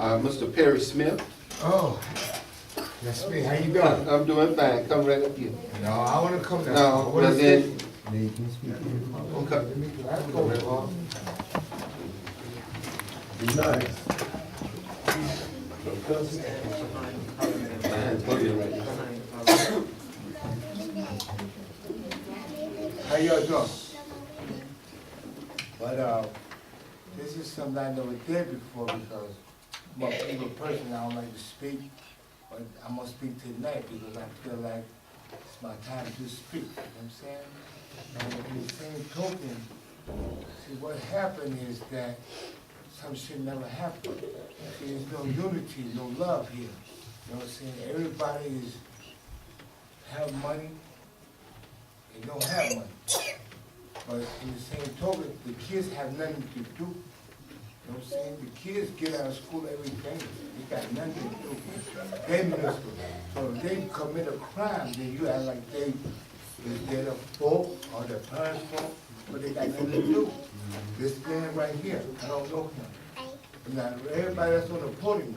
Mr. Perry Smith. Oh, that's me. How you doing? I'm doing fine. Come right up here. No, I want to come down. No, I wanna well then, sit. okay. I'll go, Paul. Be nice. My hand's buzzing right now. How y'all doing? But this is something I never did before because I'm a evil person. I don't like to speak, but I'm gonna speak tonight because I feel like it's my time to speak. You know what I'm saying? And in the same token, see what happened is that some shit never happened. See, there's no unity, no love here. You know what I'm saying? Everybody is have money. They don't have money. But in the same token, the kids have nothing to do. You know what I'm saying? The kids get out of school every day. They got nothing to do. They miserable. So if they commit a crime, then you act like they're their fault or their parents' fault, but they got nothing to do. This man right here, I don't know him. Now, everybody that's on the podium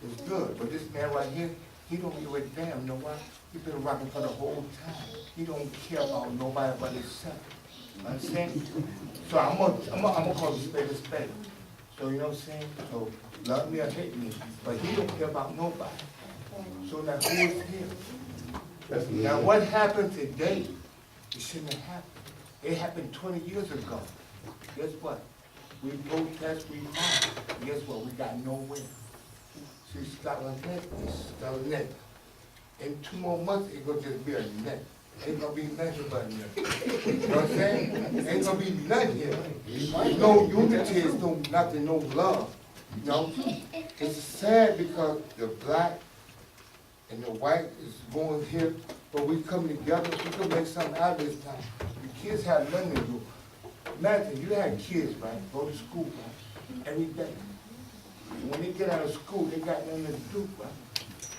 is good, but this man right here, he don't give a damn, you know why? He been rocking for the whole time. He don't care about nobody but himself. Understand? So I'm gonna call the spade a spade. So you know what I'm saying? So love me or hate me, but he don't care about nobody. So now who is here? Now what happened today, it shouldn't have happened. It happened 20 years ago. Guess what? We protest, we fought. Guess what? We got nowhere. See, Scotland Neck is Scotland Neck. In 2 more months, it's gonna just be a neck. Ain't gonna be nothing but a neck. You know what I'm saying? Ain't gonna be nothing here. No unity, is no nothing, no love. You know? It's sad because the black and the white is going here, but we come together, we can make something out of this time. The kids have nothing to do. Imagine, you have kids, right, go to school, right, every day. When they get out of school, they got nothing to do, right?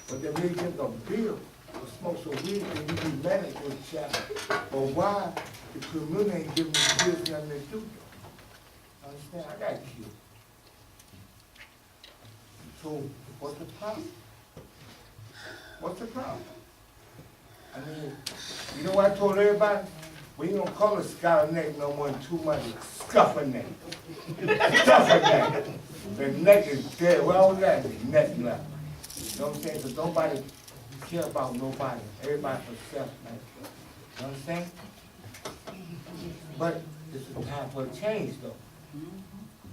But they really get a bill or smoke some weed and you be mad at your child. But why the community ain't giving the kids nothing to do? Understand? I got kids. So what's the problem? What's the problem? I mean, you know what I told everybody? We ain't gonna call it Skylar Neck no more than 2 months. Scuffer Neck. Scuffer Neck. The neck is dead. Well, that is neck left. You know what I'm saying? Because nobody care about nobody. Everybody for self, man. You know what I'm saying? But this is time for a change, though.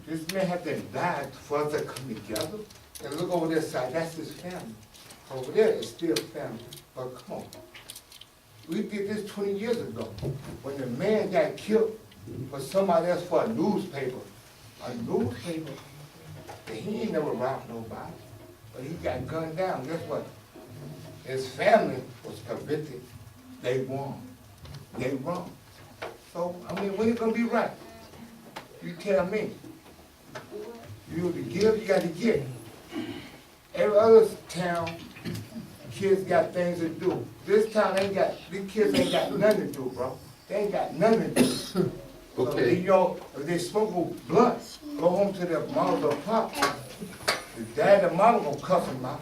This man had to die for us to come together. And look over this side, that's his family. Over there is still family. But come on. We did this 20 years ago when the man got killed for somebody else for a newspaper. A newspaper. And he ain't never robbed nobody. But he got gunned down. Guess what? His family was convicted. They won. They wrong. So, I mean, when it gonna be right? You tell me. You to give, you got to get. Every other town, kids got things to do. This town ain't got, these kids ain't got nothing to do, bro. They ain't got nothing to do. So Okay. you know, if they smoke a blunt, go home to their mom or pop. The dad and mom gonna cuss them out.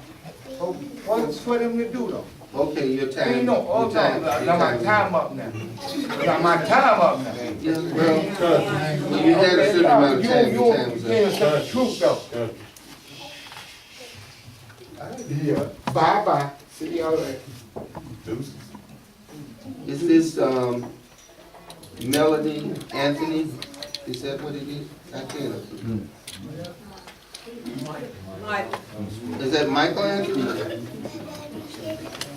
So what's for them to do though? Okay, your time. Ain't no, all time. Now my time up now. Now my time up now. Yes, well, you had a certain amount of time. Your time You is can't up. say the truth though. Yeah. Bye-bye. See y'all later. Deuces. Is this, Melody Anthony? Is that what it is? I can't. Is that Michael Anthony?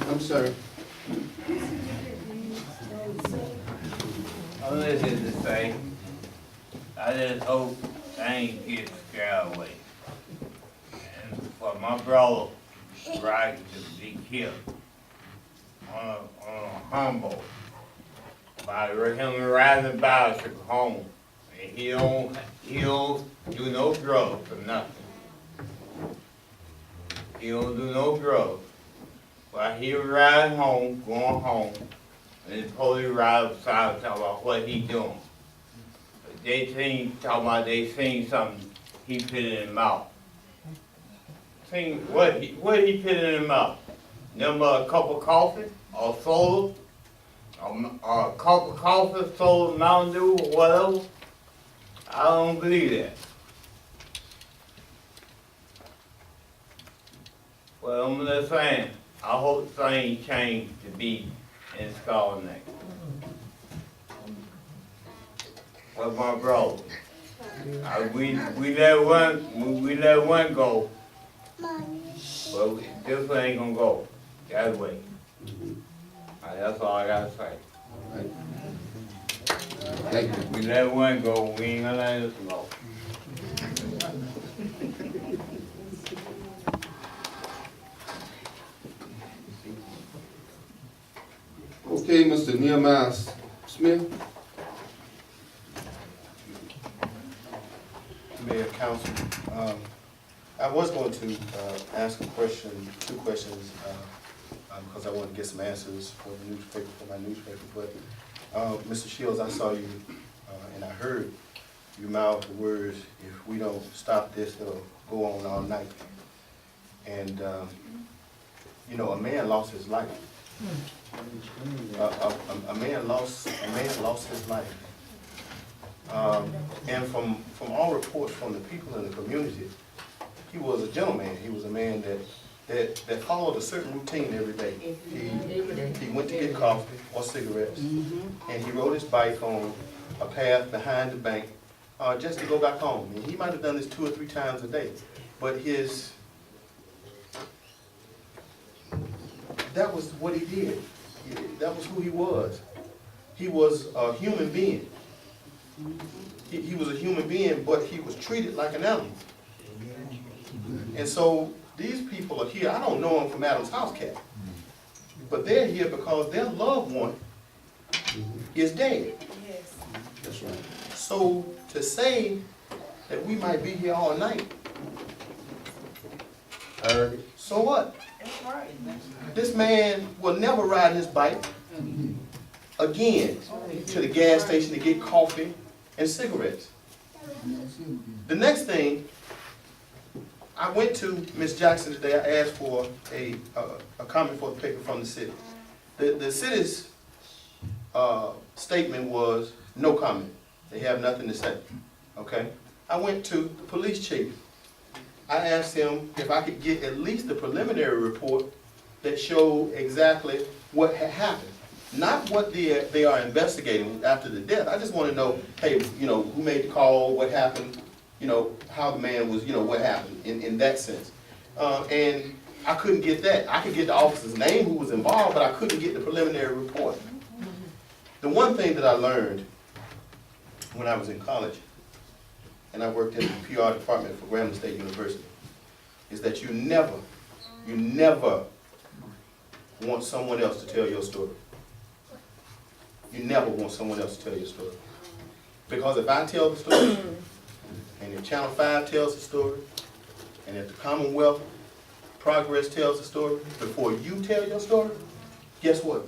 I'm sorry. I'm listening to say, I just hope things get scared away. And for my brother, right, to be killed on a humble by him riding a bicycle home. And he don't do no drugs or nothing. He don't do no drugs. But he was riding home, going home, and the police ride upside talking about what he doing. But they seen something he put in his mouth. seen what he put in his mouth. Them a cup of coffee or soda, or a cup of coffee, soda, Mountain Dew, or whatever. I don't believe that. Well, I'm just saying, I hope things change to be in Scarlet Neck. With my brother. We let one go, but this one ain't gonna go that way. That's all I gotta say. Thank you. We let one go, we ain't gonna let this go. Okay, Mr. Nehemiah Smith. Mayor, Council, I was going to ask a question, 2 questions, because I wanted to get some answers for the newspaper, for my newspaper. But Mr. Shields, I saw you and I heard you mouth the words, "If we don't stop this, it'll go on all night." And you know, a man lost his life. A man lost his life. And from all reports from the people in the community, he was a gentleman. He was a man that followed a certain routine every day. He went to get coffee or cigarettes, and he rode his bike on a path behind the bank just to go back home. And he might have done this 2 or 3 times a day, but that was what he did. That was who he was. He was a human being. He was a human being, but he was treated like an animal. And so these people are here. I don't know them from Adam's house cat, but they're here because their loved one is dead. That's right. So to say that we might be here all night, so what? This man will never ride his bike again to the gas station to get coffee and cigarettes. The next thing, I went to Ms. Jackson today. I asked for a comment for the paper from the city. The city's statement was no comment. They have nothing to say. Okay? I went to the police chief. I asked him if I could get at least the preliminary report that showed exactly what had happened. Not what they are investigating after the death. I just want to know, hey, you know, who made the call, what happened, you know, how the man was, you know, what happened in that sense. And I couldn't get that. I could get the officer's name who was involved, but I couldn't get the preliminary report. The one thing that I learned when I was in college, and I worked in the PR department for Grambling State University, is that you never want someone else to tell your story. You never want someone else to tell your story. Because if I tell the story, and if Channel 5 tells the story, and if the Commonwealth Progress tells the story, before you tell your story, guess what?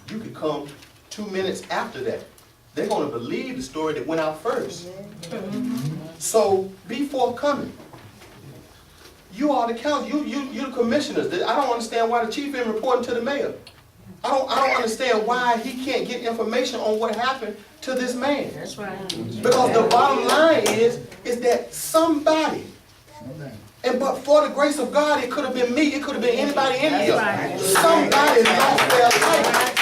You could come 2 minutes after that. They're going to believe the story that went out first. So be forthcoming. You are the council. You're the commissioners. I don't understand why the chief isn't reporting to the mayor. I don't understand why he can't get information on what happened to this man. That's right. Because the bottom line is that somebody, and but for the grace of God, it could have been me, it could have been anybody in here. Right. Somebody lost their life.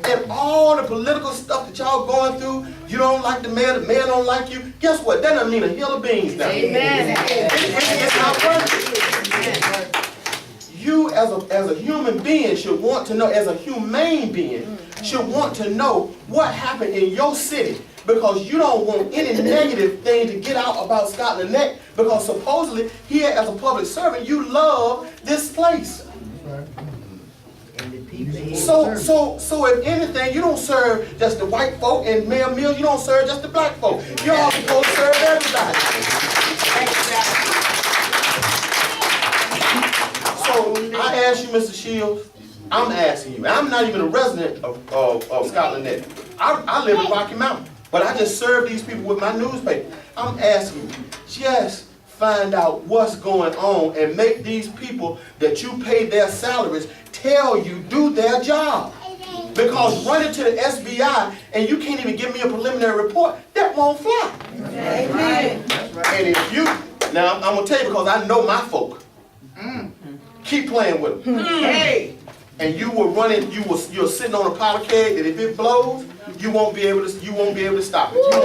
And all the political stuff that y'all going through, you don't like the mayor don't like you. Guess what? That doesn't mean a hill of beans now. Amen. It's not working. You as a human being should want to know, as a humane being, should want to know what happened in your city, because you don't want any negative thing to get out about Scotland Neck, because supposedly here as a public servant you love this place. So if anything, you don't serve just the white folk, and Mayor Mills, you don't serve just the black folk. You're all supposed to serve everybody. So I ask you, Mr. Shields, I'm asking you. I'm not even a resident of Scotland Neck. I live in Rocky Mountain, but I just serve these people with my newspaper. I'm asking you, just find out what's going on and make these people that you pay their salaries tell you do their job. Because running to the SBI and you can't even give me a preliminary report, that won't fly. Amen. And if you, now I'm gonna tell you because I know my folk. Keep playing with them. Hey. And you were running, you're sitting on a powder keg that if it blows, you won't be able to stop it. You won't be able to stop the gun.